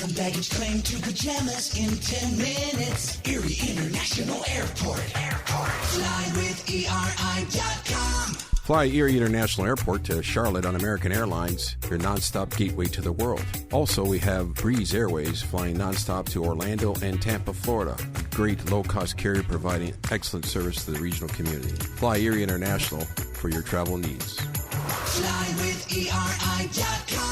From baggage claim to pajamas in 10 minutes. Erie International Airport. Fly with ERI.com. Fly Erie International Airport to Charlotte on American Airlines, your nonstop gateway to the world. Also, we have Breeze Airways flying nonstop to Orlando and Tampa, Florida. A great low-cost carrier providing excellent service to the regional community. Fly Erie International for your travel needs. Fly with ERI.com.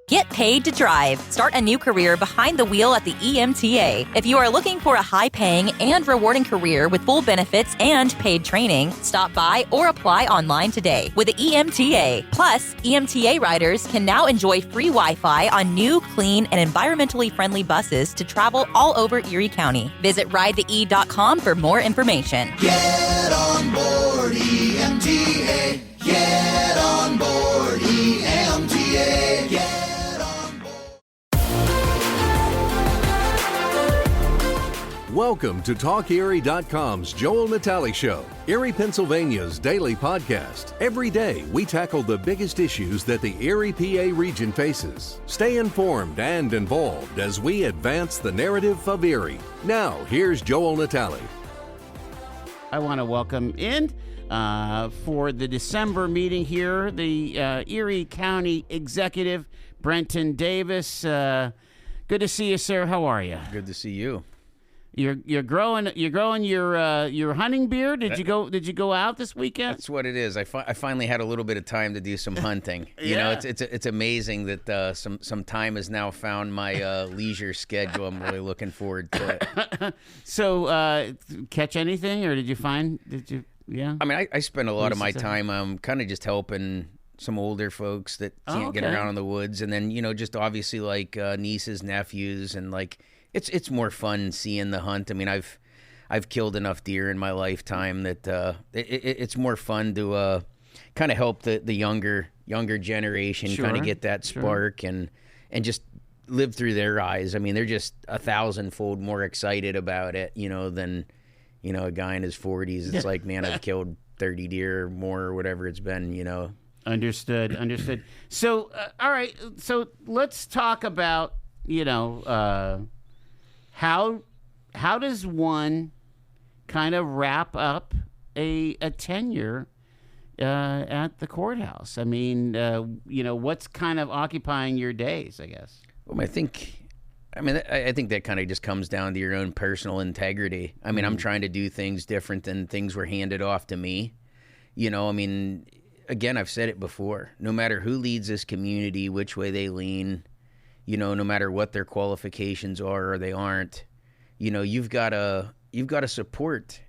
Get paid to drive. Start a new career behind the wheel at the EMTA. If you are looking for a high-paying and rewarding career with full benefits and paid training, stop by or apply online today with the EMTA. Plus, EMTA riders can now enjoy free Wi-Fi on new, clean, and environmentally friendly buses to travel all over Erie County. Visit ridethee.com for more information. Get on board EMTA. Get on board EMTA. Get on board. Welcome to TalkErie.com's Joel Natalie Show, Erie, Pennsylvania's daily podcast. Every day, we tackle the biggest issues that the Erie PA region faces. Stay informed and involved as we advance the narrative of Erie. Now, here's Joel Natalie. I want to welcome in for the December meeting here, the Erie County Executive, Brenton Davis. Good to see you, sir. How are you? Good to see you. You're growing your hunting beard. Did you go out this weekend? That's what it is. I finally had a little bit of time to do some hunting. You know, it's amazing that some time has now found my leisure schedule. I'm really looking forward to it. So, catch anything, or did you? Yeah. I mean, I spend a lot of my time kind of just helping some older folks that can't get around in the woods, and then just obviously like nieces, nephews, and like. It's more fun seeing the hunt. I mean, I've killed enough deer in my lifetime that it's more fun to kind of help the younger generation kind of get that spark and just live through their eyes. I mean, they're just 1,000-fold more excited about it, than a guy in his 40s. It's like, man, I've killed 30 deer or more or whatever it's been. Understood. So, all right. So let's talk about How does one kind of wrap up a tenure at the courthouse? I mean, what's kind of occupying your days, I guess? Well, I think that kind of just comes down to your own personal integrity. I mean, I'm trying to do things different than things were handed off to me. I mean, again, I've said it before. No matter who leads this community, which way they lean, no matter what their qualifications are or they aren't, you've got to support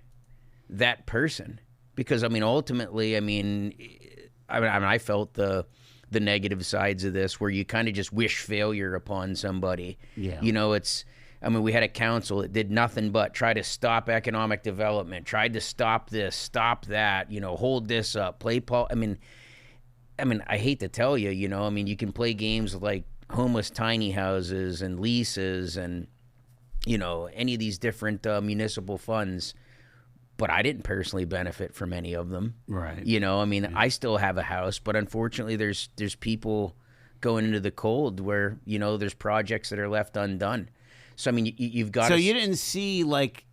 that person, because I mean, ultimately, I felt the negative sides of this where you kind of just wish failure upon somebody. Yeah. We had a council that did nothing but try to stop economic development, tried to stop this, stop that, hold this up, play Paul. I mean, I hate to tell you, you can play games like homeless tiny houses and leases and any of these different municipal funds, but I didn't personally benefit from any of them. Right. I still have a house, but unfortunately there's people going into the cold where there's projects that are left undone. So I mean, you've got. So you didn't see, like,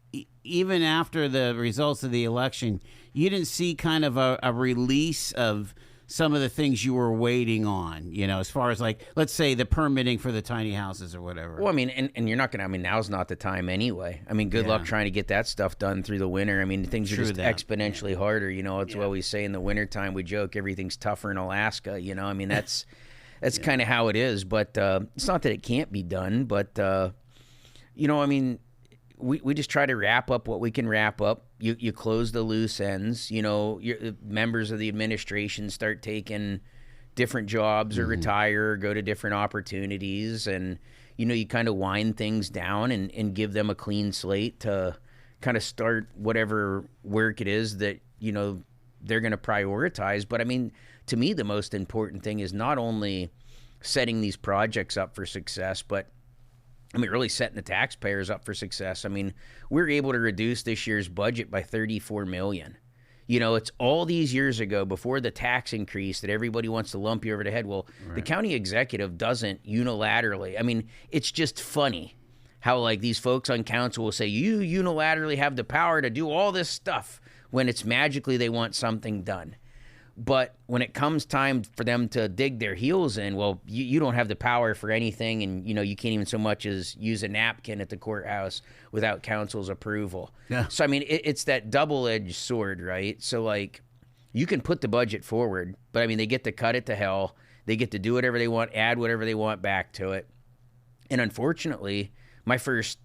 even after the results of the election, you didn't see kind of a release of some of the things you were waiting on, as far as, like, let's say the permitting for the tiny houses or whatever. Well, I mean, and you're not going to, now's not the time anyway. I mean, good luck trying to get that stuff done through the winter. I mean, things are just exponentially harder. It's what we say in the wintertime. We joke everything's tougher in Alaska. I mean, that's kind of how it is. But it's not that it can't be done. But, I mean, we just try to wrap up what we can wrap up. You close the loose ends. Your members of the administration start taking different jobs or retire or go to different opportunities, and you kind of wind things down and give them a clean slate to kind of start whatever work it is that they're going to prioritize. But I mean, to me, the most important thing is not only setting these projects up for success, but really setting the taxpayers up for success. I mean, we're able to reduce this year's budget by $34 million. It's all these years ago before the tax increase that everybody wants to lump you over the head. Well, the county executive doesn't unilaterally. I mean, it's just funny how like these folks on council will say, you unilaterally have the power to do all this stuff when it's magically they want something done. But when it comes time for them to dig their heels in, well, you don't have the power for anything, and you can't even so much as use a napkin at the courthouse without council's approval. Yeah. So I mean, it's that double-edged sword, right? So like, you can put the budget forward, but I mean, they get to cut it to hell. They get to do whatever they want, add whatever they want back to it. And unfortunately, my first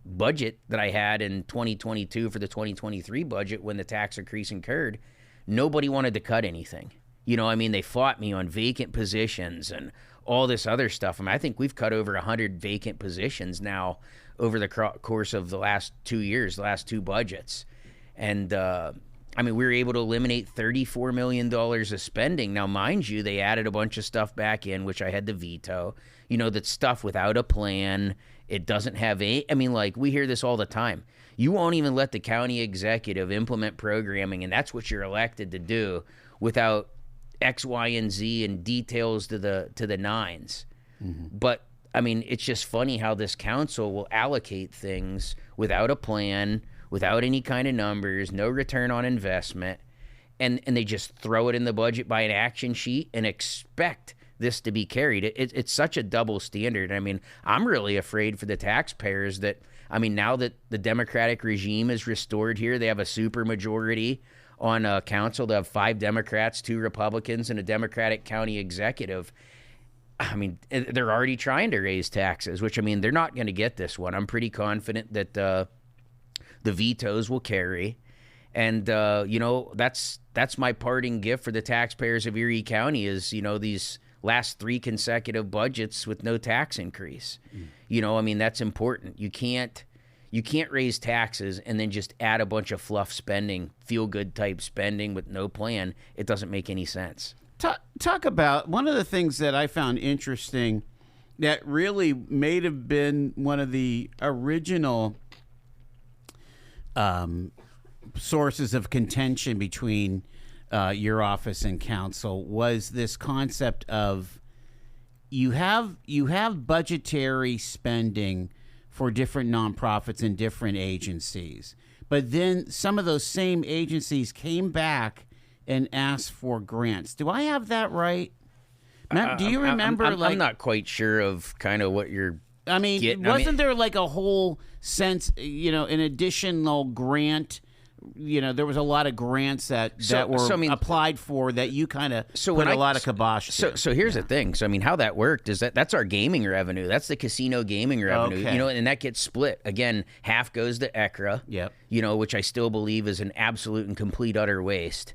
budget that I had in 2022 for the 2023 budget, when the tax increase occurred, nobody wanted to cut anything. They fought me on vacant positions and all this other stuff. I think we've cut over 100 vacant positions now over the course of the last 2 years, the last two budgets. And, we were able to eliminate $34 million of spending. Now, mind you, they added a bunch of stuff back in, which I had to veto. That's stuff without a plan. It doesn't have we hear this all the time. You won't even let the county executive implement programming, and that's what you're elected to do, without X, Y, and Z and details to the nines. Mm-hmm. But it's just funny how this council will allocate things without a plan, without any kind of numbers, no return on investment, and they just throw it in the budget by an action sheet and expect this to be carried. It's such a double standard. I'm really afraid for the taxpayers that, now that the Democratic regime is restored here, they have a super majority on council. They have 5 Democrats, 2 Republicans, and a Democratic county executive. They're already trying to raise taxes, which, they're not going to get this one. I'm pretty confident that the vetoes will carry. And, that's my parting gift for the taxpayers of Erie County is, these last 3 consecutive budgets with no tax increase. That's important. You can't raise taxes and then just add a bunch of fluff spending, feel-good type spending with no plan. It doesn't make any sense. Talk about one of the things that I found interesting that really may have been one of the original sources of contention between your office and council was this concept of you have budgetary spending for different nonprofits and different agencies, but then some of those same agencies came back and asked for grants. Do I have that right? Do you remember? I'm not quite sure of kind of what you're. Wasn't there like a whole sense, an additional grant? There was a lot of grants that were applied for that you kind of put a lot of kibosh to. So here's the thing. So, how that worked is that's our gaming revenue. That's the casino gaming revenue, okay. And that gets split. Again, half goes to ECRA, yep. Which I still believe is an absolute and complete utter waste.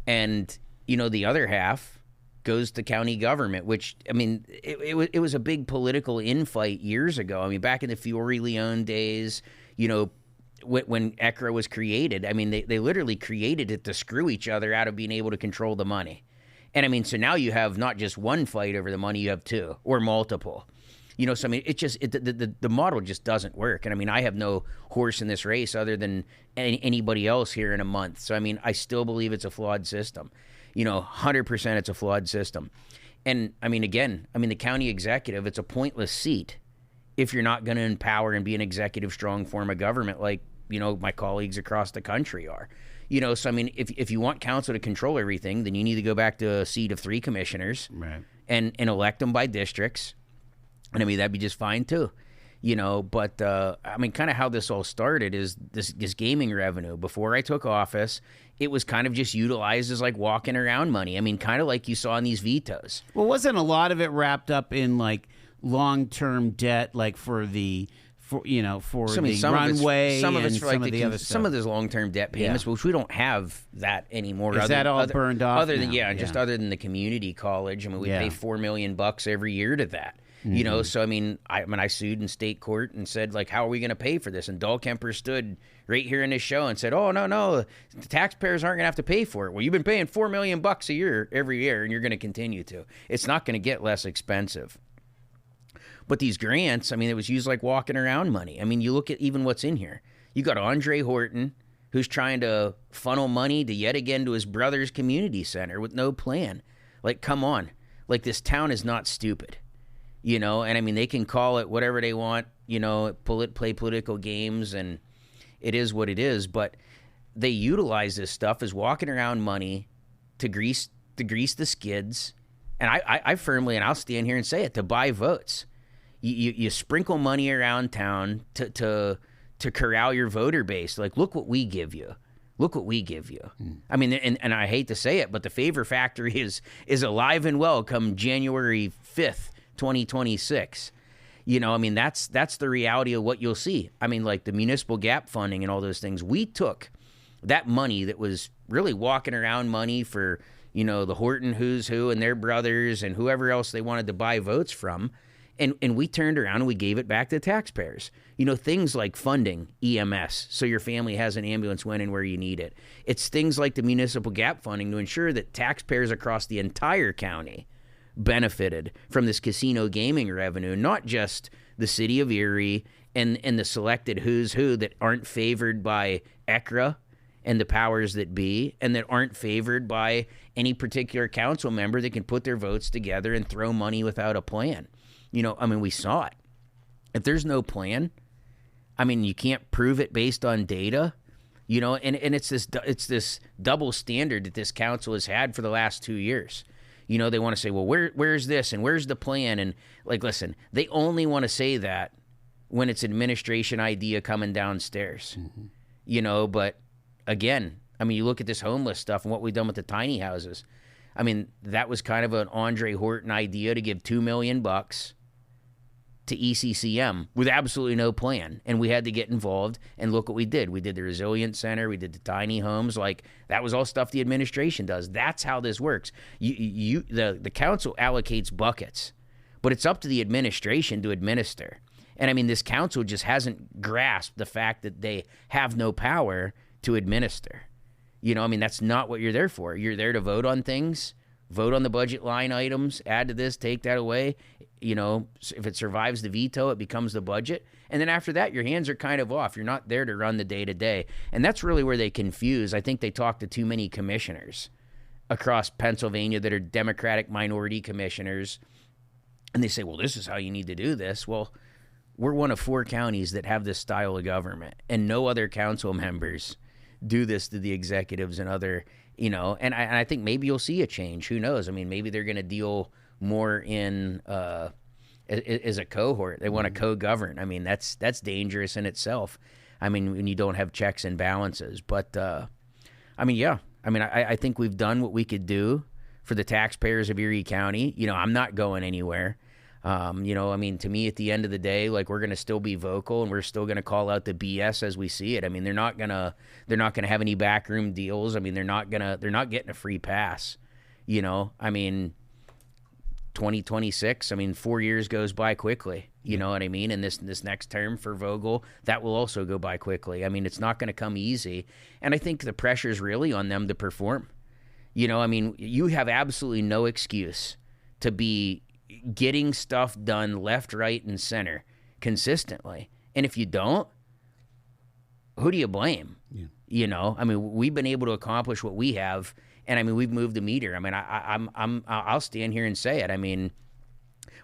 And, the other half goes to county government, which, it was a big political infight years ago. Back in the Fiore Leone days, when ECRA was created, they literally created it to screw each other out of being able to control the money. And so now you have not just one fight over the money, you have 2 or multiple. The model just doesn't work. And I have no horse in this race other than anybody else here in a month. So, I still believe it's a flawed system. 100% it's a flawed system. And, again, the county executive, it's a pointless seat if you're not going to empower and be an executive strong form of government like, my colleagues across the country are. If you want council to control everything, then you need to go back to a seat of 3 commissioners, right, and elect them by districts. And that'd be just fine too. But kind of how this all started is this gaming revenue. Before I took office, it was kind of just utilized as like walking around money. Kind of like you saw in these vetoes. Well, wasn't a lot of it wrapped up in like long-term debt, like for the runway, some of it's and for like some of the other stuff? Some of those long-term debt payments, which we don't have that anymore. Is that all burned off? Other than now? Just other than the community college. We pay $4 million every year to that. Mm-hmm. So I sued in state court and said, like, how are we going to pay for this? And Dahlkemper stood right here in this show and said, oh, no, the taxpayers aren't going to have to pay for it. Well, you've been paying $4 million a year every year, and you're going to continue to. It's not going to get less expensive. But these grants, it was used like walking around money. You look at even what's in here. You got Andre Horton, who's trying to funnel money to yet again to his brother's community center with no plan. Like, come on. Like, this town is not stupid, you know? And I mean, they can call it whatever they want, you know, play political games, and it is what it is. But they utilize this stuff as walking around money to grease the skids. And I firmly, and I'll stand here and say it, to buy votes. You sprinkle money around town to corral your voter base. Like, look what we give you. Look what we give you. I mean, and I hate to say it, but the favor factory is alive and well come January 5th, 2026. You know, I mean, that's the reality of what you'll see. I mean, like the municipal gap funding and all those things. We took that money that was really walking around money for, you know, the Horton who's who and their brothers and whoever else they wanted to buy votes from. And we turned around and we gave it back to taxpayers. You know, things like funding EMS so your family has an ambulance when and where you need it. It's things like the municipal gap funding to ensure that taxpayers across the entire county benefited from this casino gaming revenue, not just the city of Erie and the selected who's who that aren't favored by ECRA and the powers that be, and that aren't favored by any particular council member that can put their votes together and throw money without a plan. You know, I mean, we saw it. If there's no plan, I mean, you can't prove it based on data, you know, and it's this double standard that this council has had for the last 2 years. You know, they want to say, well, where's this and where's the plan? And like, listen, they only want to say that when it's administration idea coming downstairs, you know, but again, I mean, you look at this homeless stuff and what we've done with the tiny houses. I mean, that was kind of an Andre Horton idea to give $2 million to ECCM with absolutely no plan. And we had to get involved, and look what we did. We did the Resilience Center. We did the tiny homes. Like, that was all stuff the administration does. That's how this works. The council allocates buckets, but it's up to the administration to administer. And I mean, this council just hasn't grasped the fact that they have no power to administer. You know, I mean, that's not what you're there for. You're there to vote on things, vote on the budget line items, add to this, take that away. You know, if it survives the veto, it becomes the budget. And then after that, your hands are kind of off. You're not there to run the day-to-day. And that's really where they confuse. I think they talk to too many commissioners across Pennsylvania that are Democratic minority commissioners. And they say, well, this is how you need to do this. Well, we're one of 4 counties that have this style of government, and no other council members do this to the executives and other, you know, and I think maybe you'll see a change. Who knows? I mean, maybe they're going to deal more in as a cohort. They want to co-govern. I mean, that's dangerous in itself. I mean, when you don't have checks and balances. But, I mean, yeah. I mean, I think we've done what we could do for the taxpayers of Erie County. You know, I'm not going anywhere. You know, I mean, to me, at the end of the day, like, we're going to still be vocal, and we're still going to call out the BS as we see it. I mean, they're not going to have any backroom deals. I mean, they're not getting a free pass. You know, I mean, 2026, I mean, 4 years goes by quickly. You know what I mean? And this next term for Vogel, that will also go by quickly. I mean, it's not going to come easy. And I think the pressure's really on them to perform. You know, I mean, you have absolutely no excuse to be getting stuff done left, right, and center consistently. And if you don't, who do you blame? Yeah. You know, I mean, we've been able to accomplish what we have, and I mean, we've moved the meter. I mean, I'll stand here and say it. I mean,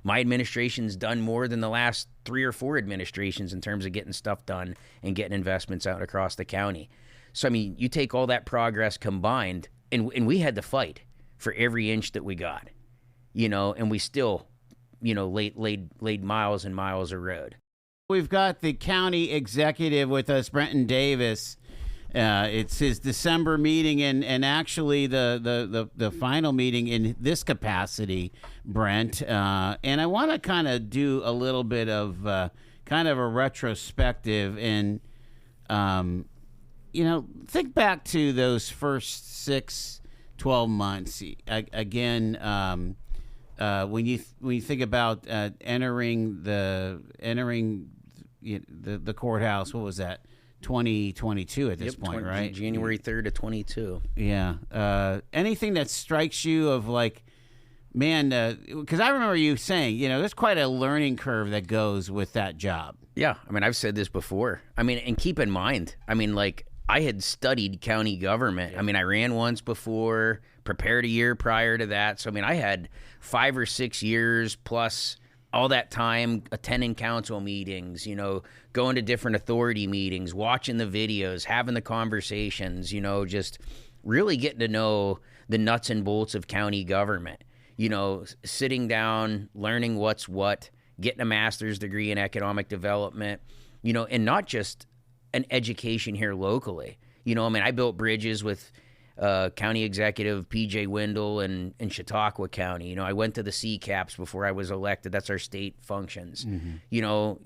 my administration's done more than the last 3 or 4 administrations in terms of getting stuff done and getting investments out across the county. So, I mean, you take all that progress combined, and we had to fight for every inch that we got. You know, and we still, you know, laid miles and miles of road. We've got the county executive with us, Brenton Davis. It's his December meeting, and actually the final meeting in this capacity, Brent. And I want to kind of do a little bit of kind of a retrospective and, you know, think back to those first 6-12 months. Again, when you think about entering the courthouse, what was that? 2022 at this point, right? January 3rd of 22. Yeah. Anything that strikes you of like, man, because I remember you saying, you know, there's quite a learning curve that goes with that job. Yeah. I mean, I've said this before. I mean, and keep in mind, I mean, like, I had studied county government. I mean, I ran once before, prepared a year prior to that. So, I mean, I had 5 or 6 years plus all that time attending council meetings, you know, going to different authority meetings, watching the videos, having the conversations, you know, just really getting to know the nuts and bolts of county government, you know, sitting down, learning what's what, getting a master's degree in economic development, you know, and not just an education here locally. You know, I mean, I built bridges with County Executive P.J. Wendell in Chautauqua County. You know, I went to the CCAPs before I was elected. That's our state functions. You know,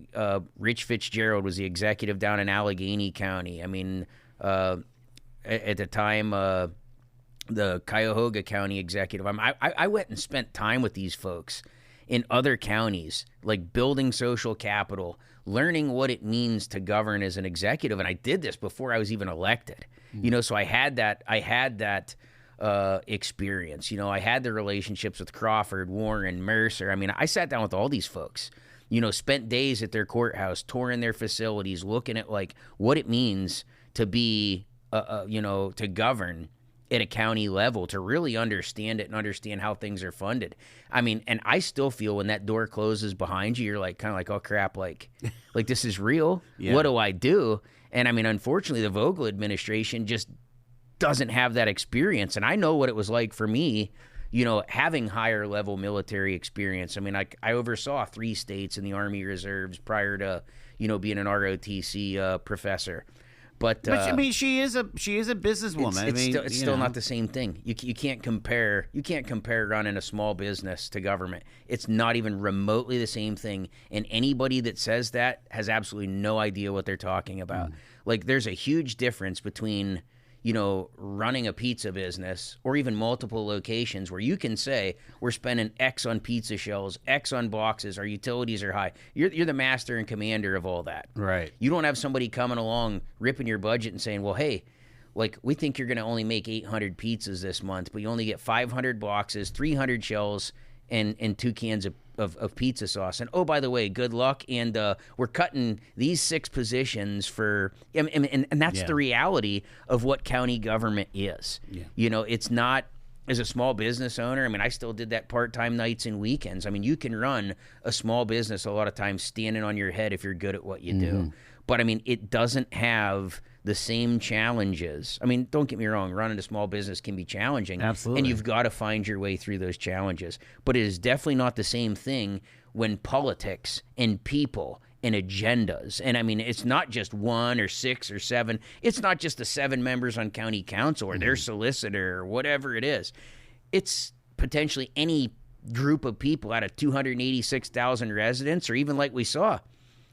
Rich Fitzgerald was the executive down in Allegheny County. I mean, at the time, the Cuyahoga County executive. I went and spent time with these folks in other counties, like building social capital, learning what it means to govern as an executive. And I did this before I was even elected. You know, so I had that experience. You know, I had the relationships with Crawford, Warren, Mercer. I mean, I sat down with all these folks, you know, spent days at their courthouse, touring their facilities, looking at like what it means to be, you know, to govern at a county level, to really understand it and understand how things are funded. I mean, and I still feel when that door closes behind you, you're like, kind of like, oh crap, like this is real. Yeah. What do I do? And I mean, unfortunately, the Vogel administration just doesn't have that experience. And I know what it was like for me, you know, having higher level military experience. I mean, I oversaw 3 states in the Army Reserves prior to, you know, being an ROTC professor. But I mean, she is a businesswoman. It's still not the same thing. You can't compare running a small business to government. It's not even remotely the same thing. And anybody that says that has absolutely no idea what they're talking about. Like, there's a huge difference between, you know, running a pizza business or even multiple locations where you can say we're spending X on pizza shells, X on boxes, our utilities are high. You're the master and commander of all that. Right. You don't have somebody coming along ripping your budget and saying, well, hey, like, we think you're going to only make 800 pizzas this month, but you only get 500 boxes, 300 shells, and 2 cans of pizza sauce. And oh, by the way, good luck. And we're cutting these 6 positions for, and that's the reality of what county government is. Yeah. You know, it's not, as a small business owner, I mean, I still did that part-time nights and weekends. I mean, you can run a small business a lot of times standing on your head if you're good at what you do. But I mean, it doesn't have the same challenges. I mean, don't get me wrong, running a small business can be challenging. Absolutely. And you've got to find your way through those challenges. But it is definitely not the same thing when politics and people and agendas, and I mean, it's not just 1 or 6 or 7. It's not just the 7 members on county council or their solicitor or whatever it is. It's potentially any group of people out of 286,000 residents, or even like we saw,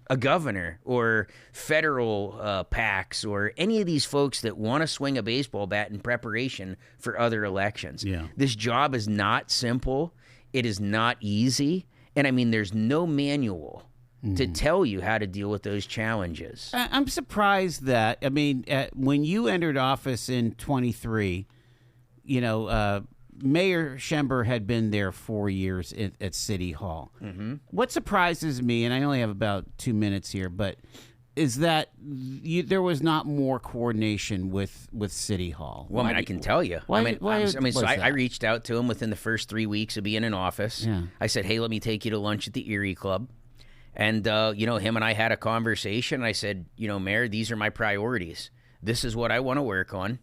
a governor or federal PACs or any of these folks that want to swing a baseball bat in preparation for other elections. Yeah. This job is not simple. It is not easy. And I mean, there's no manual to tell you how to deal with those challenges. I'm surprised that, I mean, when you entered office in 23, you know, Mayor Schember had been there 4 years at City Hall. What surprises me, and I only have about 2 minutes here, but is that there was not more coordination with City Hall. Well, I mean, I can tell you. I reached out to him within the first 3 weeks of being in office. Yeah. I said, hey, let me take you to lunch at the Erie Club. And, you know, him and I had a conversation. I said, you know, Mayor, these are my priorities. This is what I want to work on.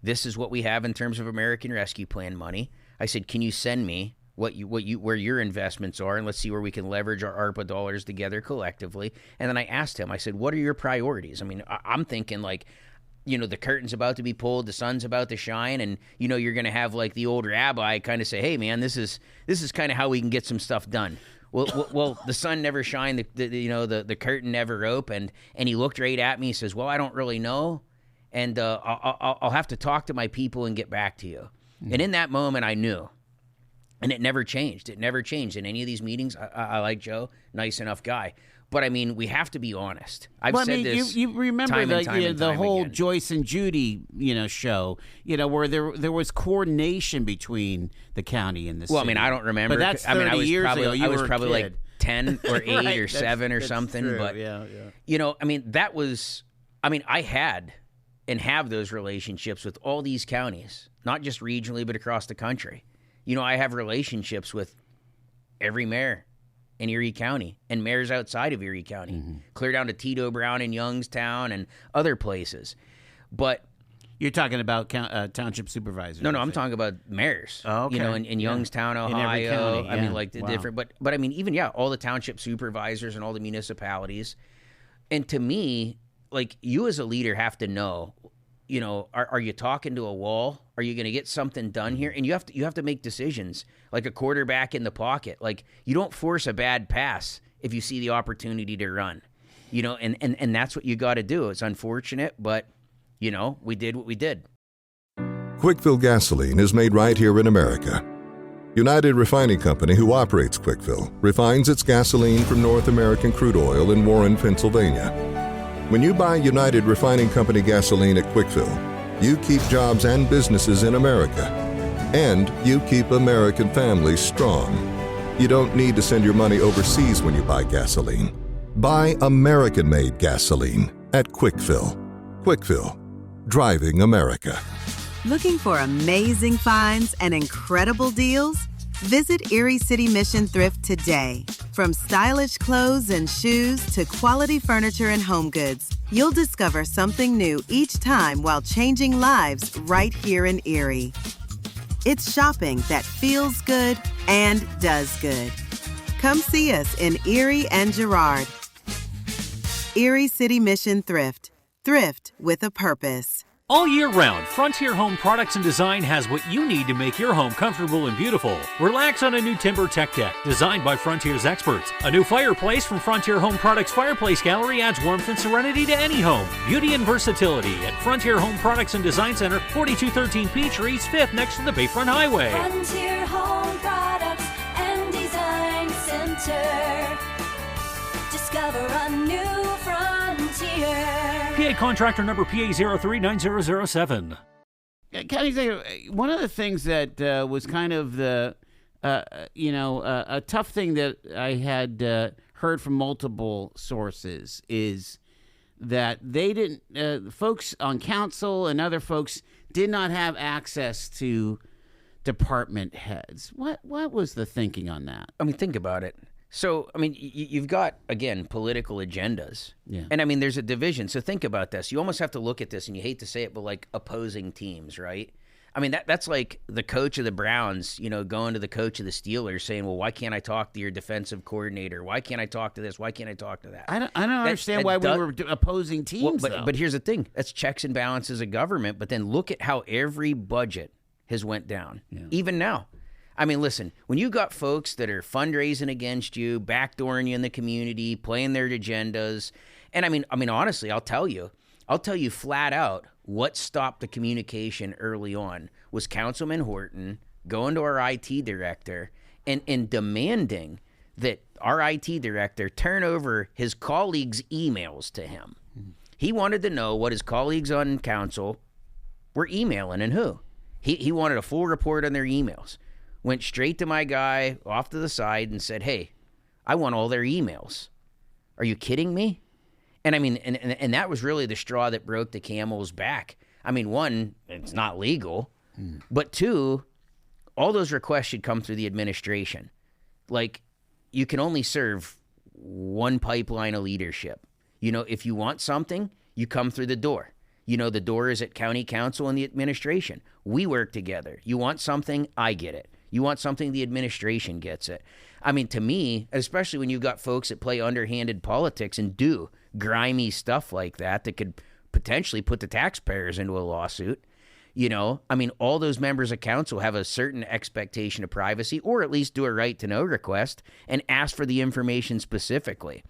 This is what we have in terms of American Rescue Plan money. I said, can you send me where your investments are, and let's see where we can leverage our ARPA dollars together collectively. And then I asked him, I said, what are your priorities? I mean, I'm thinking like, you know, the curtain's about to be pulled, the sun's about to shine, and, you know, you're going to have like the old rabbi kind of say, hey, man, this is kind of how we can get some stuff done. Well, the sun never shined, the curtain never opened, and he looked right at me. He says, well, I don't really know, and I'll have to talk to my people and get back to you. And in that moment, I knew, and it never changed. It never changed in any of these meetings. I like Joe, nice enough guy. But, I mean, we have to be honest. I've said this you remember time and time the whole again. Joyce and Judy, show, where there was coordination between the county and the city. Well, I mean, I don't remember. But that's 30 years ago. I was probably like 10 or 8 Right, or 7 or something. True. But, yeah. I mean, that was – I mean, I had and have those relationships with all these counties, not just regionally, but across the country. You know, I have relationships with every mayor in Erie County and mayors outside of Erie County, clear down to Tito Brown in Youngstown and other places. But you're talking about township supervisors. No, I'm talking about mayors. Oh, okay. You know, in Youngstown, Ohio. In every county, I mean, like the wow. different, but I mean, even all the township supervisors and all the municipalities. And to me, like, you as a leader have to know, you know, are you talking to a wall? Are you going to get something done here? And you have to make decisions, like a quarterback in the pocket. Like, you don't force a bad pass if you see the opportunity to run, you know, and that's what you got to do. It's unfortunate, but, you know, we did what we did. Quickfill gasoline is made right here in America. United Refining Company, who operates Quickfill, refines its gasoline from North American crude oil in Warren, Pennsylvania. When you buy United Refining Company gasoline at Quickfill, you keep jobs and businesses in America. And you keep American families strong. You don't need to send your money overseas when you buy gasoline. Buy American-made gasoline at Quickfill. Quickfill, driving America. Looking for amazing finds and incredible deals? Visit Erie City Mission Thrift today. From stylish clothes and shoes to quality furniture and home goods, you'll discover something new each time while changing lives right here in Erie. It's shopping that feels good and does good. Come see us in Erie and Girard. Erie City Mission Thrift. Thrift with a purpose. All year round, Frontier Home Products and Design has what you need to make your home comfortable and beautiful. Relax on a new timber tech deck designed by Frontier's experts. A new fireplace from Frontier Home Products Fireplace Gallery adds warmth and serenity to any home. Beauty and versatility at Frontier Home Products and Design Center, 4213 Peachtree, East 5th, next to the Bayfront Highway. Frontier Home Products and Design Center. Discover a new frontier. PA contractor number PA039007. One of the things that was kind of the, a tough thing that I had heard from multiple sources is that they didn't, folks on council and other folks did not have access to department heads. What was the thinking on that? I mean, think about it. So, I mean, you've got, again, political agendas. Yeah. And, I mean, there's a division. So think about this. You almost have to look at this, and you hate to say it, but like opposing teams, right? I mean, that's like the coach of the Browns, you know, going to the coach of the Steelers saying, well, why can't I talk to your defensive coordinator? Why can't I talk to this? Why can't I talk to that? I don't understand why we were opposing teams, but here's the thing. That's checks and balances of government. But then look at how every budget has went down, even now. I mean, listen, when you got folks that are fundraising against you, backdooring you in the community, playing their agendas, and I mean, honestly, I'll tell you flat out what stopped the communication early on was Councilman Horton going to our IT director and demanding that our IT director turn over his colleagues' emails to him. He wanted to know what his colleagues on council were emailing and who. He wanted a full report on their emails. Went straight to my guy off to the side and said, hey, I want all their emails. Are you kidding me? And I mean, and that was really the straw that broke the camel's back. I mean, one, it's not legal. But two, all those requests should come through the administration. Like, you can only serve one pipeline of leadership. You know, if you want something, you come through the door. You know, the door is at county council and the administration. We work together. You want something, I get it. You want something, the administration gets it. I mean, to me, especially when you've got folks that play underhanded politics and do grimy stuff like that could potentially put the taxpayers into a lawsuit, you know, I mean, all those members of council have a certain expectation of privacy, or at least do a right to know request and ask for the information specifically.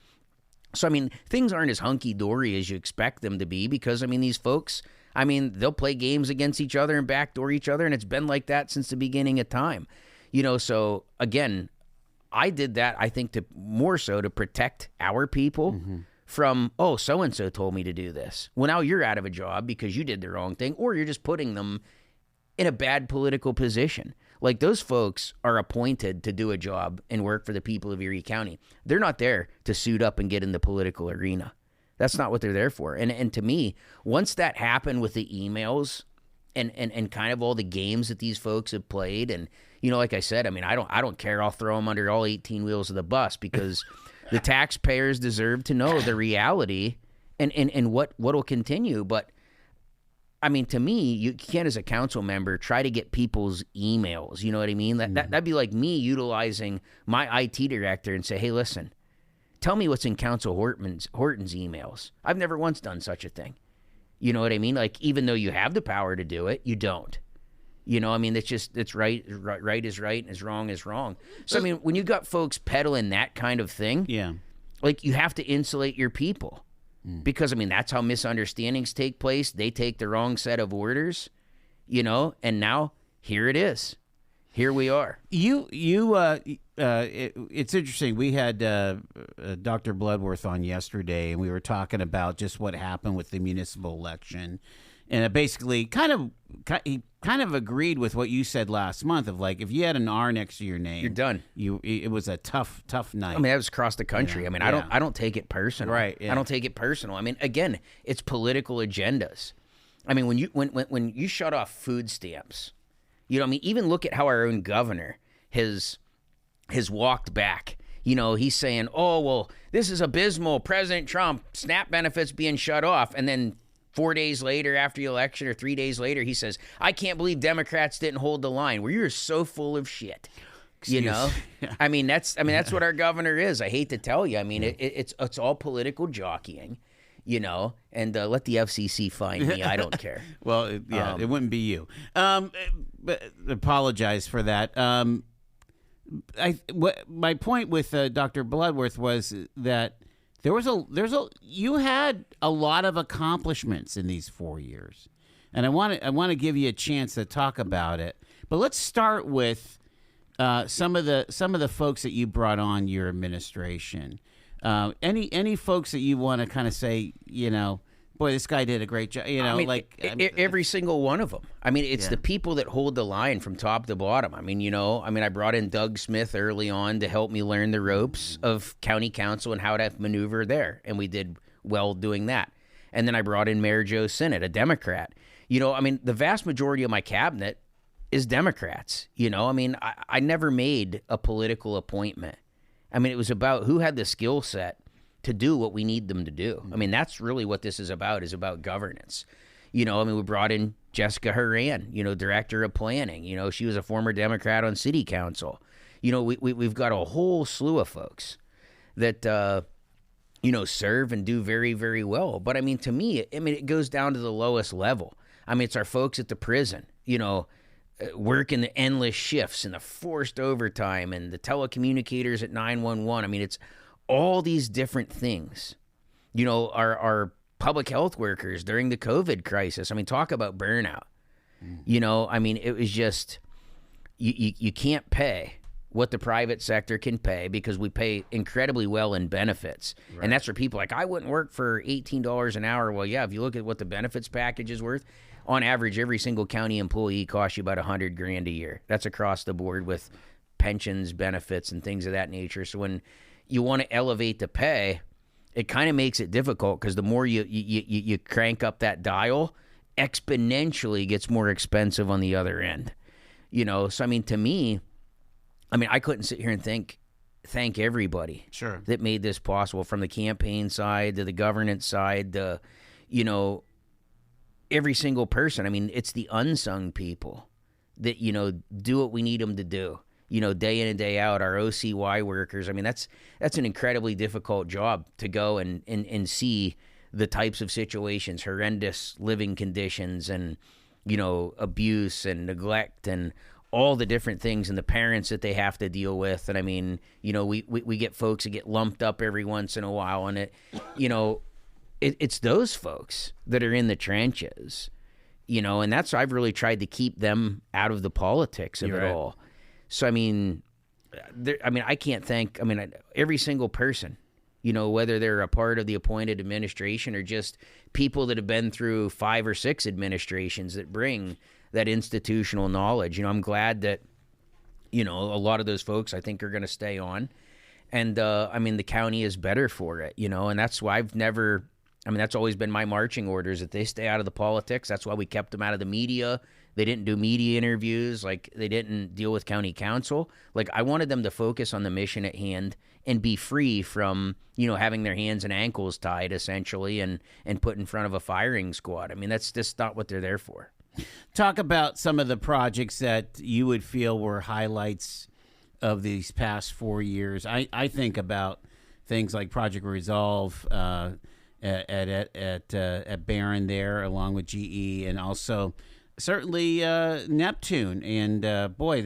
So, I mean, things aren't as hunky-dory as you expect them to be because, I mean, these folks, I mean, they'll play games against each other and backdoor each other, and it's been like that since the beginning of time. You know, so, again, I did that, I think, more so to protect our people from, oh, so-and-so told me to do this. Well, now you're out of a job because you did the wrong thing, or you're just putting them in a bad political position. Like, those folks are appointed to do a job and work for the people of Erie County. They're not there to suit up and get in the political arena. That's not what they're there for. And to me, once that happened with the emails and kind of all the games that these folks have played, and like I said, I mean, I don't care. I'll throw them under all 18 wheels of the bus because the taxpayers deserve to know the reality and what will continue. But I mean, to me, you can't, as a council member, try to get people's emails. You know what I mean? That'd be like me utilizing my IT director and say, hey, listen, tell me what's in Council Horton's emails. I've never once done such a thing. You know what I mean? Like, even though you have the power to do it, you don't. I mean, it's right is right and is wrong. So, I mean, when you got folks peddling that kind of thing, like, you have to insulate your people. Because, I mean, that's how misunderstandings take place. They take the wrong set of orders, and now here it is. Here we are. It's interesting. We had Dr. Bloodworth on yesterday, and we were talking about just what happened with the municipal election. And it basically he kind of agreed with what you said last month of, like, if you had an R next to your name, you're done. It was a tough night. I mean, that was across the country. I mean, I don't take it personal. Right. Yeah. I don't take it personal. I mean, again, it's political agendas. I mean, when you shut off food stamps, I mean, even look at how our own governor has walked back. He's saying, oh, well, this is abysmal. President Trump, SNAP benefits being shut off. And then 4 days later after the election, or 3 days later, he says, I can't believe Democrats didn't hold the line. Well, you're so full of shit. I mean, that's what our governor is. I hate to tell you. I mean, it's all political jockeying, and let the FCC find me. I don't care. Well, it wouldn't be you. But apologize for that. My point with Dr. Bloodworth was that you had a lot of accomplishments in these 4 years, and I want to give you a chance to talk about it. But let's start with some of the folks that you brought on your administration. Any folks that you want to kind of say, boy, this guy did a great job. I mean, every single one of them. I mean, it's the people that hold the line from top to bottom. I mean, I brought in Doug Smith early on to help me learn the ropes of county council and how to maneuver there, and we did well doing that. And then I brought in Mayor Joe Sinnott, a Democrat. I mean, the vast majority of my cabinet is Democrats. I mean, I never made a political appointment. I mean, it was about who had the skill set to do what we need them to do. I mean, that's really what this is about governance. I mean, we brought in Jessica Horan, director of planning. She was a former Democrat on city council. We've got a whole slew of folks that, serve and do very, very well. But I mean, to me, it goes down to the lowest level. I mean, it's our folks at the prison, working the endless shifts and the forced overtime and the telecommunicators at 911. I mean, it's all these different things, our public health workers during the COVID crisis. I mean, talk about burnout. I mean, it was just, you can't pay what the private sector can pay because we pay incredibly well in benefits. Right. And that's where people are like, I wouldn't work for $18 an hour. Well, yeah, if you look at what the benefits package is worth, on average, every single county employee costs you about $100,000 a year. That's across the board with pensions, benefits, and things of that nature. So when you want to elevate the pay, it kind of makes it difficult because the more you crank up that dial, exponentially gets more expensive on the other end. So I mean, to me, I couldn't sit here and thank everybody that made this possible, from the campaign side to the governance side to, every single person. I mean, it's the unsung people that, do what we need them to do. Day in and day out, our OCY workers. I mean, that's an incredibly difficult job to go and see the types of situations, horrendous living conditions and, abuse and neglect and all the different things and the parents that they have to deal with. And I mean, we get folks that get lumped up every once in a while, and it's those folks that are in the trenches, and that's why I've really tried to keep them out of the politics of it all. So, I mean, I can't thank, every single person, whether they're a part of the appointed administration or just people that have been through 5 or 6 administrations that bring that institutional knowledge. I'm glad that, a lot of those folks I think are going to stay on. And, the county is better for it, and that's why I've never I mean, that's always been my marching orders, that they stay out of the politics. That's why we kept them out of the media. They didn't do media interviews. Like, they didn't deal with county council. Like, I wanted them to focus on the mission at hand and be free from, having their hands and ankles tied, essentially, and put in front of a firing squad. I mean, that's just not what they're there for. Talk about some of the projects that you would feel were highlights of these past 4 years. I think about things like Project Resolve at Barron there, along with GE, and also certainly Neptune. And boy,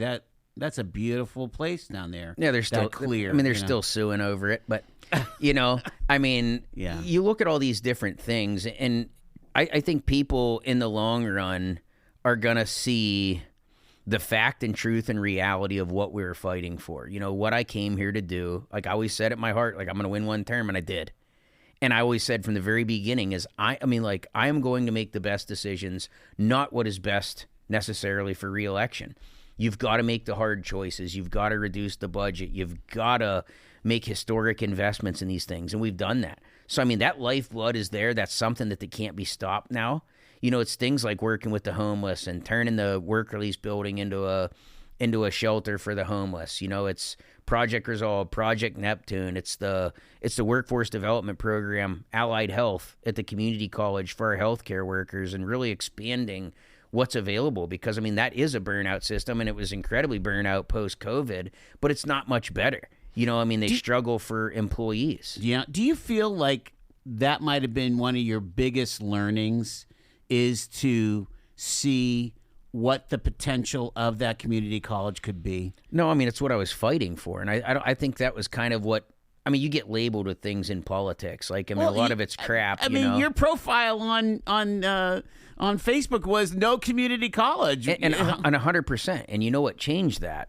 that's a beautiful place down there. Yeah, they're still clear. I mean, they're still suing over it, but I mean, Yeah. You look at all these different things, and I think people in the long run are gonna see the fact and truth and reality of what we were fighting for. What I came here to do. Like I always said at my heart, like I'm gonna win one term, and I did. And I always said from the very beginning is I am going to make the best decisions, not what is best necessarily for re-election. You've got to make the hard choices. You've got to reduce the budget. You've got to make historic investments in these things. And we've done that. So, I mean, that lifeblood is there. That's something that can't be stopped now. It's things like working with the homeless and turning the work release building into a shelter for the homeless. It's Project Resolve, Project Neptune. It's the workforce development program, Allied Health at the community college for our healthcare workers, and really expanding what's available, because I mean that is a burnout system, and it was incredibly burnout post-COVID, but it's not much better. They struggle for employees. Yeah. Do you feel like that might have been one of your biggest learnings, is to see what the potential of that community college could be? No, I mean, it's what I was fighing for. And I think that was kind of what, I mean, you get labeled with things in politics. Like, I mean, a lot of it's crap. I mean, your profile on Facebook was no community college. And 100%. And you know what changed that?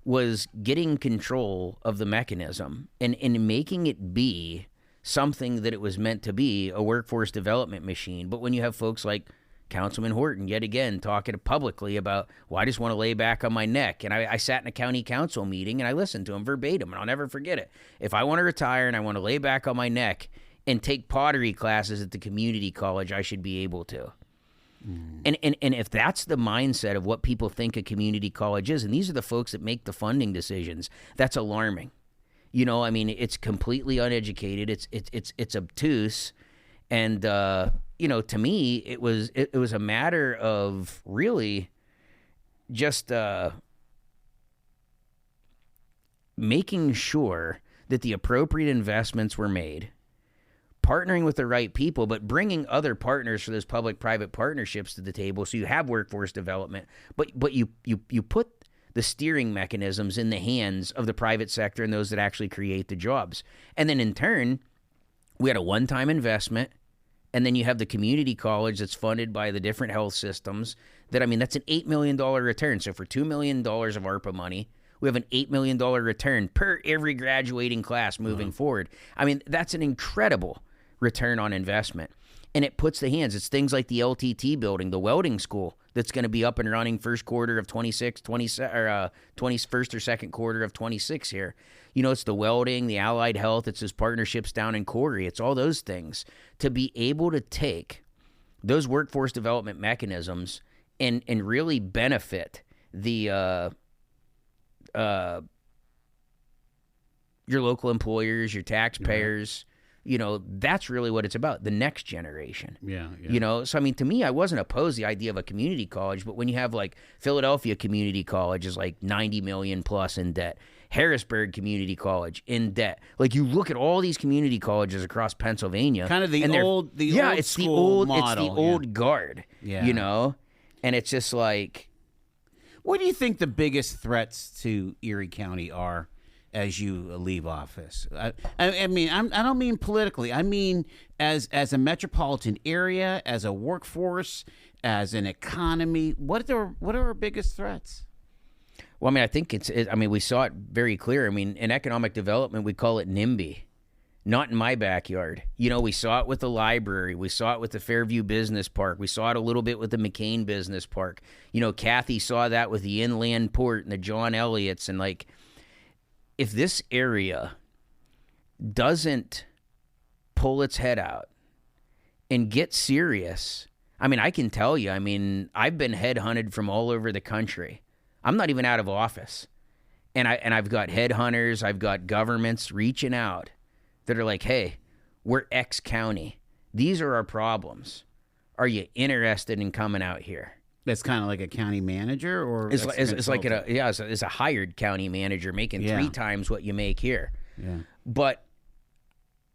Was getting control of the mechanism and making it be something that it was meant to be, a workforce development machine. But when you have folks like Councilman Horton, yet again, talking publicly about, well, I just want to lay back on my neck. And I sat in a county council meeting and I listened to him verbatim, and I'll never forget it. If I want to retire and I want to lay back on my neck and take pottery classes at the community college, I should be able to. And if that's the mindset of what people think a community college is, and these are the folks that make the funding decisions, that's alarming. I mean, it's completely uneducated. It's obtuse. And, to me, it was a matter of really just making sure that the appropriate investments were made, partnering with the right people, but bringing other partners for those public-private partnerships to the table, so you have workforce development, but you put the steering mechanisms in the hands of the private sector and those that actually create the jobs. And then in turn, we had a one-time investment. And then you have the community college that's funded by the different health systems. That's an $8 million return. So for $2 million of ARPA money, we have an $8 million return per every graduating class moving forward. I mean, that's an incredible return on investment. And it puts the hands. It's things like the LTT building, the welding school that's going to be up and running first quarter of 26, 21st or second quarter of 26 here. It's the welding, the Allied Health, it's those partnerships down in Erie. It's all those things to be able to take those workforce development mechanisms and really benefit the your local employers, your taxpayers. That's really what it's about, the next generation. Yeah. So, I mean, to me, I wasn't opposed to the idea of a community college, but when you have, like, Philadelphia Community College is, like, $90 million plus in debt. Harrisburg Community College in debt. Like, you look at all these community colleges across Pennsylvania. Kind of the old school model. It's the old guard, And it's just like... What do you think the biggest threats to Erie County are as you leave office? I mean, I don't mean politically. I mean as a metropolitan area, as a workforce, as an economy. What are our biggest threats? Well, I mean, I think we saw it very clear. I mean, in economic development, we call it NIMBY. Not in my backyard. We saw it with the library. We saw it with the Fairview Business Park. We saw it a little bit with the McCain Business Park. Kathy saw that with the Inland Port and the John Elliott's. And, like, if this area doesn't pull its head out and get serious. I mean, I can tell you, I mean, I've been headhunted from all over the country. I'm not even out of office. And I've got headhunters, I've got governments reaching out that are like, hey, we're X county. These are our problems. Are you interested in coming out here? That's kind of like a county manager, or it's like it's a hired county manager making 3 times what you make here. Yeah. But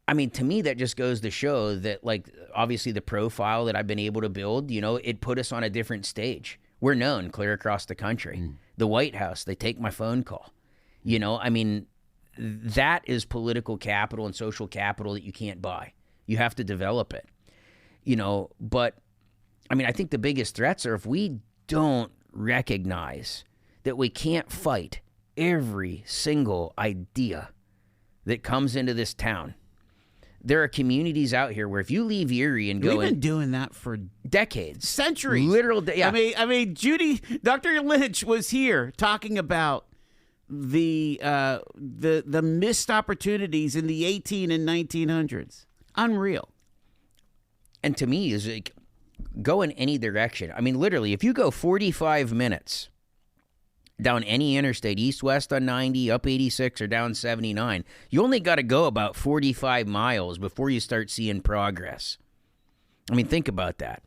I mean, to me, that just goes to show that, like, obviously the profile that I've been able to build, you know, it put us on a different stage. We're known clear across the country. The White House, they take my phone call. You know, I mean, that is political capital and social capital that you can't buy. You have to develop it. You know, but I mean, I think the biggest threats are if we don't recognize that we can't fight every single idea that comes into this town. There are communities out here where if you leave Erie and go, we've been doing that for decades, centuries, literal. Yeah. I mean, Dr. Lynch was here talking about the missed opportunities in the 18 and 1900s. Unreal. And to me, is like, go in any direction. I mean, literally, if you go 45 minutes down any interstate, east-west on 90, up 86, or down 79, you only got to go about 45 miles before you start seeing progress. I mean, think about that.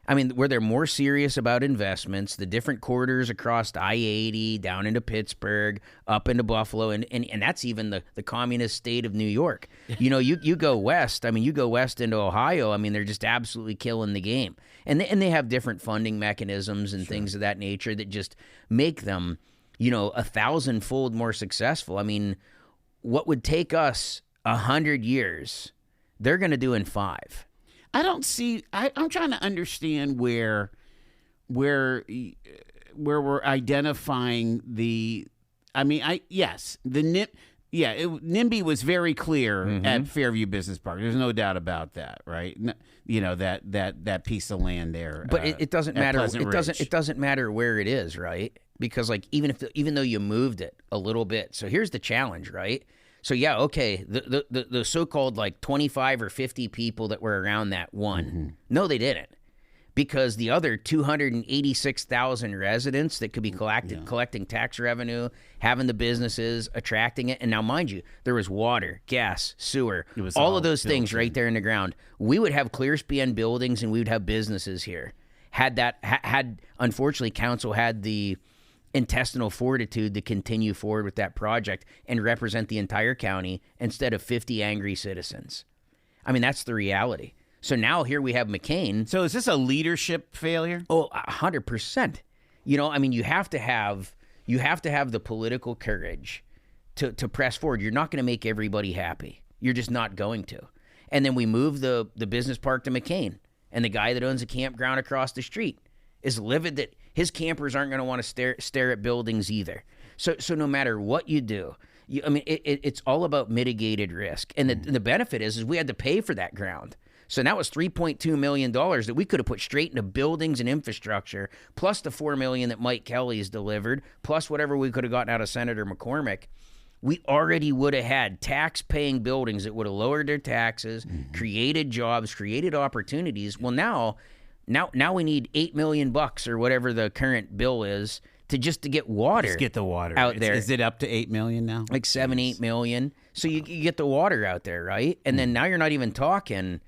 I mean, where they're more serious about investments, the different corridors across I-80, down into Pittsburgh, up into Buffalo, and that's even the communist state of New York. You know, you go west, I mean, you go west into Ohio, I mean, they're just absolutely killing the game. And they have different funding mechanisms and things of that nature that just make them, you know, 1,000-fold more successful. I mean, what would take us 100 years, they're going to do in 5. I don't see. I'm trying to understand where we're identifying the. I mean, NIMBY was very clear at Fairview Business Park. There's no doubt about that, right? You know, that piece of land there. But it doesn't matter. It doesn't matter where it is, right? Because, like, even though you moved it a little bit, so here's the challenge, right? So, yeah, okay, the so-called, like, 25 or 50 people that were around that won. Mm-hmm. No, they didn't. Because the other 286,000 residents that could be collecting tax revenue, having the businesses, attracting it. And now, mind you, there was water, gas, sewer, all of those things right there in the ground. We would have clear span buildings and we would have businesses here. Had unfortunately, council had the intestinal fortitude to continue forward with that project and represent the entire county instead of 50 angry citizens. I mean, that's the reality. So now here we have McCain. So is this a leadership failure? Oh, 100%. You know, I mean, you have to have the political courage to press forward. You're not going to make everybody happy. You're just not going to. And then we move the business park to McCain, and the guy that owns a campground across the street is livid that his campers aren't going to want to stare at buildings either. So no matter what you do, it's all about mitigated risk. And the benefit is we had to pay for that ground. So that was $3.2 million that we could have put straight into buildings and infrastructure, plus the $4 million that Mike Kelly has delivered, plus whatever we could have gotten out of Senator McCormick. We already would have had tax-paying buildings that would have lowered their taxes, created jobs, created opportunities. Well, now we need $8 million or whatever the current bill is to get water. Just get the water out there. Is it up to $8 million now? Like 7-8 million. So you get the water out there, right? And then now you're not even talking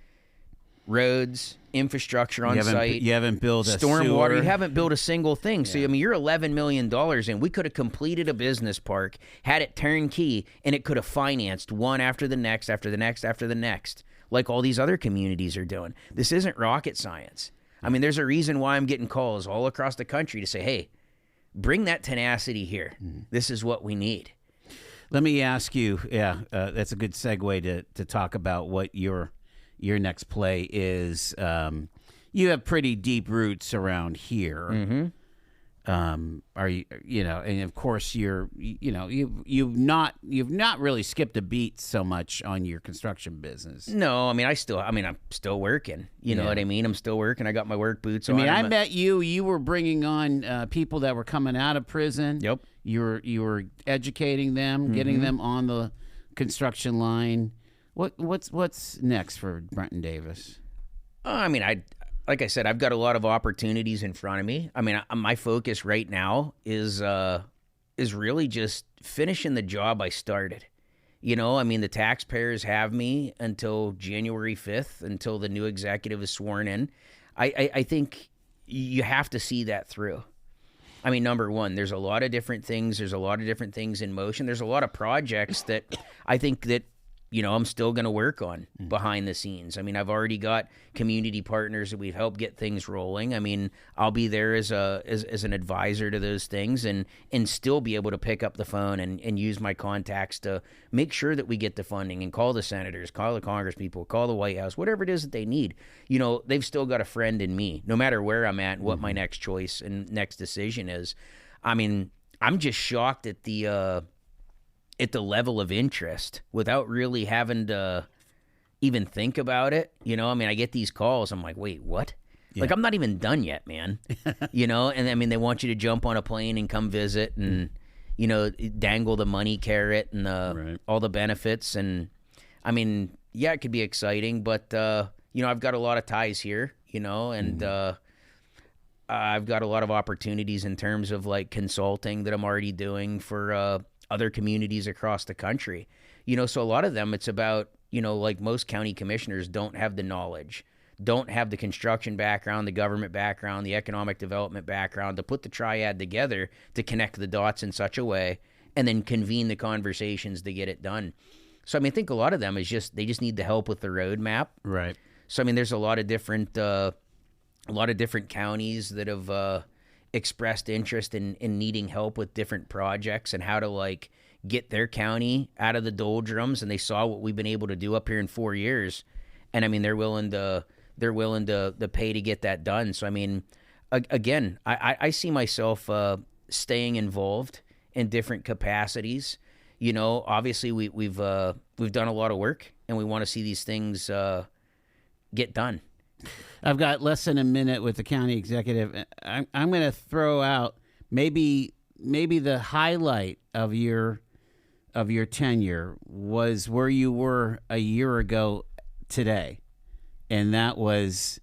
roads, infrastructure on site. You haven't built a stormwater. sewer. You haven't built a single thing. So, I mean, you're $11 million in. We could have completed a business park, had it turnkey, and it could have financed one after the next, after the next, after the next, like all these other communities are doing. This isn't rocket science. I mean, there's a reason why I'm getting calls all across the country to say, hey, bring that tenacity here. This is what we need. Let me ask you, that's a good segue to talk about what your next play is. You have pretty deep roots around here. Mm-hmm. Are you know, and of course you've not really skipped a beat so much on your construction business. No, I mean, I'm still working. You know what I mean? I'm still working. I got my work boots on. I mean, I met you. You were bringing on people that were coming out of prison. Yep. You were educating them, getting them on the construction line. What's next for Brenton Davis? I mean, like I said, I've got a lot of opportunities in front of me. I mean, my focus right now is really just finishing the job I started. You know, I mean, the taxpayers have me until January 5th, until the new executive is sworn in. I think you have to see that through. I mean, number one, there's a lot of different things. There's a lot of different things in motion. There's a lot of projects that I think that, you know, I'm still going to work on behind the scenes. I mean, I've already got community partners that we've helped get things rolling. I mean, I'll be there as an advisor to those things and still be able to pick up the phone and use my contacts to make sure that we get the funding and call the senators, call the congresspeople, call the White House, whatever it is that they need. You know, they've still got a friend in me, no matter where I'm at and what my next choice and next decision is. I mean, I'm just shocked at the level of interest without really having to even think about it. You know, I mean, I get these calls. I'm like, wait, what? Yeah. Like, I'm not even done yet, man. You know, and I mean, they want you to jump on a plane and come visit and, you know, dangle the money carrot and all the benefits. And I mean, yeah, it could be exciting, but, you know, I've got a lot of ties here, you know, and I've got a lot of opportunities in terms of like consulting that I'm already doing for, other communities across the country. You know, so a lot of them, it's about, you know, like most county commissioners don't have the knowledge, don't have the construction background, the government background, the economic development background to put the triad together to connect the dots in such a way and then convene the conversations to get it done. So, I mean, I think a lot of them is just, they just need the help with the roadmap. Right. So, I mean, there's a lot of different counties that have, expressed interest in needing help with different projects and how to like get their county out of the doldrums. And they saw what we've been able to do up here in 4 years. And I mean, they're willing to pay to get that done. So, I mean, again, I see myself, staying involved in different capacities. You know, obviously we've done a lot of work and we want to see these things, get done. I've got less than a minute with the county executive. I'm going to throw out maybe the highlight of your tenure was where you were a year ago today, and that was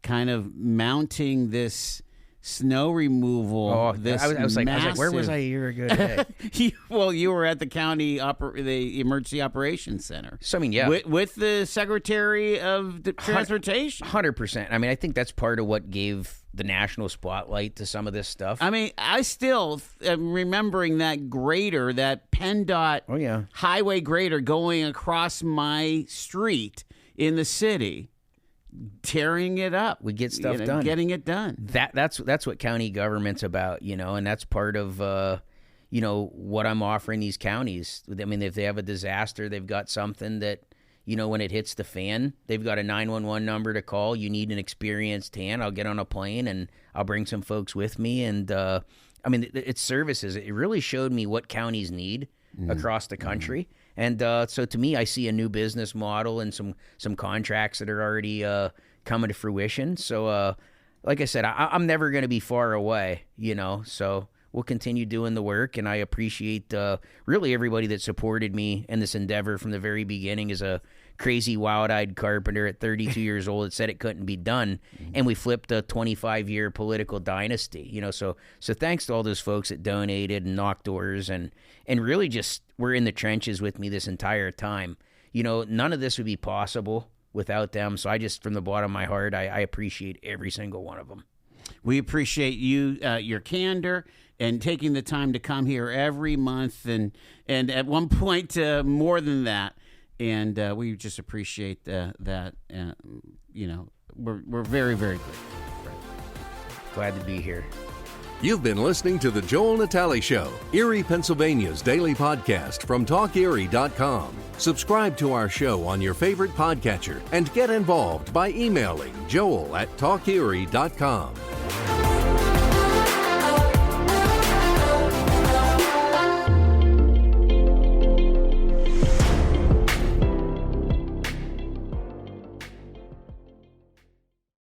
kind of mounting this snow removal. Oh, this I was like, where was I a year ago today? you were at the county the Emergency Operations Center. So I mean, yeah, with the Secretary of Transportation. 100%. I mean, I think that's part of what gave the national spotlight to some of this stuff. I mean, I still am remembering that grader, that PennDOT highway grader going across my street in the city. Tearing it up. We get stuff done. Getting it done. That's what county government's about, you know, and that's part of, you know, what I'm offering these counties. I mean, if they have a disaster, they've got something that, you know, when it hits the fan, they've got a 911 number to call. You need an experienced hand. I'll get on a plane and I'll bring some folks with me. And, I mean, it's services. It really showed me what counties need across the country. And so to me, I see a new business model and some contracts that are already coming to fruition. So like I said, I'm never going to be far away, you know, so we'll continue doing the work. And I appreciate really everybody that supported me in this endeavor from the very beginning as a crazy, wild-eyed carpenter at 32 years old that said it couldn't be done. And we flipped a 25-year political dynasty, you know, so thanks to all those folks that donated and knocked doors and really just were in the trenches with me this entire time. You know, none of this would be possible without them. So I just, from the bottom of my heart, I appreciate every single one of them. We appreciate you, your candor, and taking the time to come here every month, and at one point more than that. And we just appreciate that. You know, we're very, very grateful. Glad to be here. You've been listening to The Joel Natalie Show, Erie, Pennsylvania's daily podcast from TalkErie.com. Subscribe to our show on your favorite podcatcher and get involved by emailing Joel@TalkErie.com.